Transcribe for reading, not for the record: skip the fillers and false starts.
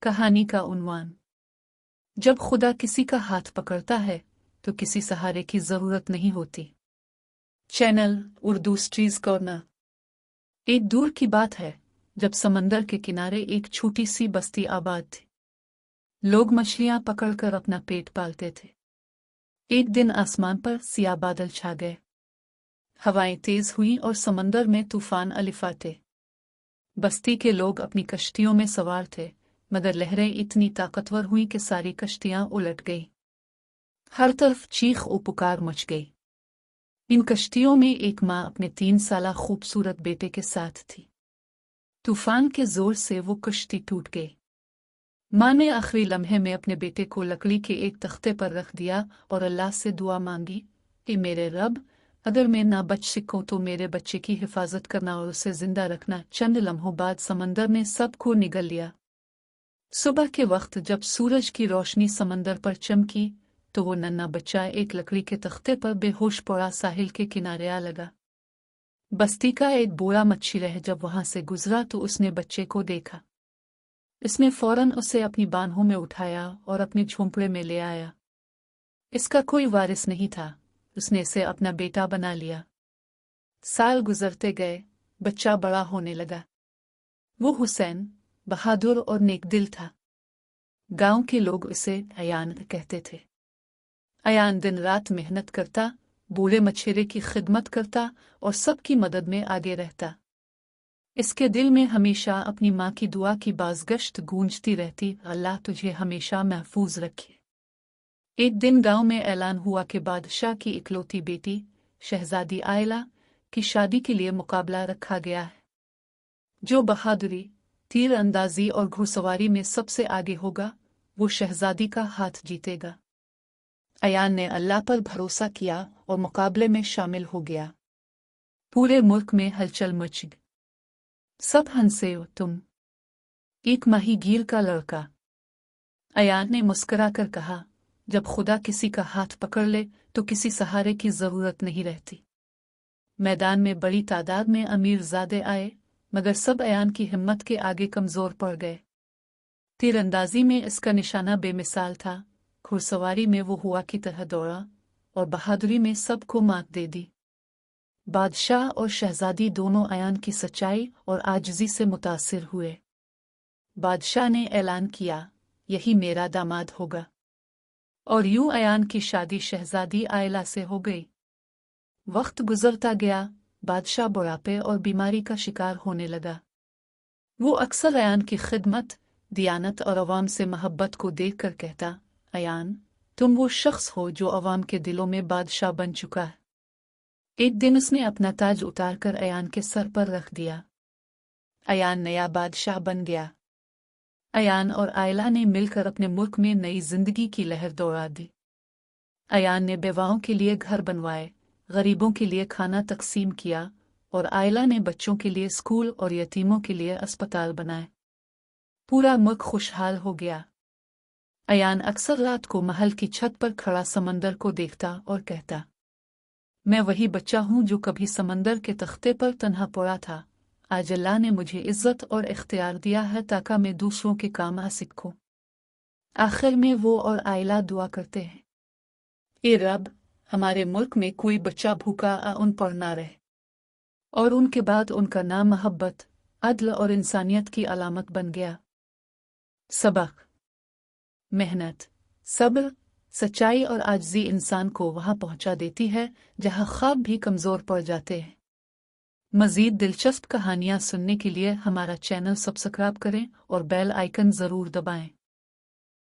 कहानी का उन्वान। जब खुदा किसी का हाथ पकड़ता है तो किसी सहारे की जरूरत नहीं होती। Channel Urdu stories corner. एक दूर की बात है जब समंदर के किनारे एक छोटी सी बस्ती आबाद थी। लोग मछलियां पकड़कर अपना पेट पालते थे। एक दिन आसमान पर सियाह बादल छा गए। हवाएं तेज हुई और समंदर में तूफान अलिफाते। बस्ती के लोग अपनी कश्तियों में सवार थे, मगर लहरें इतनी ताकतवर हुई कि सारी कश्तियां उलट गई। हर तरफ चीख और पुकार मच गई। इन कश्तियों में एक माँ अपने 3 साला खूबसूरत बेटे के साथ थी। तूफान के जोर से वो कश्ती टूट गई। माँ ने आखिरी लम्हे में अपने बेटे को लकड़ी के एक तख्ते पर रख दिया और अल्लाह से दुआ मांगी कि मेरे रब, अगर मैं ना बच सकूं तो मेरे बच्चे की हिफाजत करना और उसे जिंदा रखना। चंद लम्हों बाद समंदर ने सबको निगल लिया। सुबह के वक्त जब सूरज की रोशनी समंदर पर चमकी तो वो नन्हा बच्चा एक लकड़ी के तख्ते पर बेहोश पड़ा साहिल के किनारे आ लगा। बस्ती का एक बूढ़ा मच्छी रह जब वहां से गुजरा तो उसने बच्चे को देखा। इसने फौरन उसे अपनी बाहों में उठाया और अपने झोंपड़े में ले आया। इसका कोई वारिस नहीं था, उसने इसे अपना बेटा बना लिया। साल गुजरते गए, बच्चा बड़ा होने लगा। वो हुसैन, बहादुर और नेकदिल था। गांव के लोग इसे अयान कहते थे। अयान दिन रात मेहनत करता, बूढ़े मछेरे की खिदमत करता और सबकी मदद में आगे रहता। इसके दिल में हमेशा अपनी माँ की दुआ की बाज़गश्त गूंजती रहती, अल्लाह तुझे हमेशा महफूज रखे। एक दिन गांव में ऐलान हुआ कि बादशाह की इकलौती बेटी शहजादी आयला की शादी के लिए मुकाबला रखा गया है। जो बहादुरी, तीर अंदाजी और घुड़सवारी में सबसे आगे होगा वो शहजादी का हाथ जीतेगा। अयान ने अल्लाह पर भरोसा किया और मुकाबले में शामिल हो गया। पूरे मुल्क में हलचल मच गई। सब हंसे, तुम एक माहीगीर का लड़का। अयान ने मुस्कुराकर कहा, जब खुदा किसी का हाथ पकड़ ले तो किसी सहारे की जरूरत नहीं रहती। मैदान में बड़ी तादाद में अमीरजादे आए, मगर सब अयान की हिम्मत के आगे कमजोर पड़ गए। तीरंदाजी में इसका निशाना बेमिसाल था, घुड़सवारी में वो हुआ की तरह दौड़ा और बहादुरी में सबको मात दे दी। बादशाह और शहजादी दोनों अयान की सच्चाई और आजिज़ी से मुतासिर हुए। बादशाह ने ऐलान किया, यही मेरा दामाद होगा। और यूं अयान की शादी शहजादी आयला से हो गई। वक्त गुजरता गया, बादशाह बुढ़ापे और बीमारी का शिकार होने लगा। वो अक्सर अयान की खिदमत, दियानत और अवाम से मोहब्बत को देखकर कहता, अयान, तुम वो शख्स हो जो अवाम के दिलों में बादशाह बन चुका है। एक दिन उसने अपना ताज उतारकर अयान के सर पर रख दिया। अयान नया बादशाह बन गया। अयान और आयला ने मिलकर अपने मुल्क में नई जिंदगी की लहर दौड़ा दी। अयान ने बेवाओं के लिए घर बनवाए, गरीबों के लिए खाना तकसीम किया और आयला ने बच्चों के लिए स्कूल और यतीमों के लिए अस्पताल बनाए। पूरा मुल्क खुशहाल हो गया। अयान अक्सर रात को महल की छत पर खड़ा समंदर को देखता और कहता, मैं वही बच्चा हूँ जो कभी समंदर के तख्ते पर तन्हा पड़ा था। आज अल्लाह ने मुझे इज्जत और इख्तियार दिया है ताकि मैं दूसरों के काम आ सकूं। आखिर में वो और आयला दुआ करते हैं, ए रब, हमारे मुल्क में कोई बच्चा भूखा उन पर ना रहे। और उनके बाद उनका नाम मोहब्बत, अदल और इंसानियत की अलामत बन गया। सबक: मेहनत, सब्र, सच्चाई और आजिज़ी इंसान को वहां पहुंचा देती है जहां ख्वाब भी कमजोर पड़ जाते हैं। मज़ीद दिलचस्प कहानियां सुनने के लिए हमारा चैनल सब्सक्राइब करें और बेल आइकन जरूर दबाएं।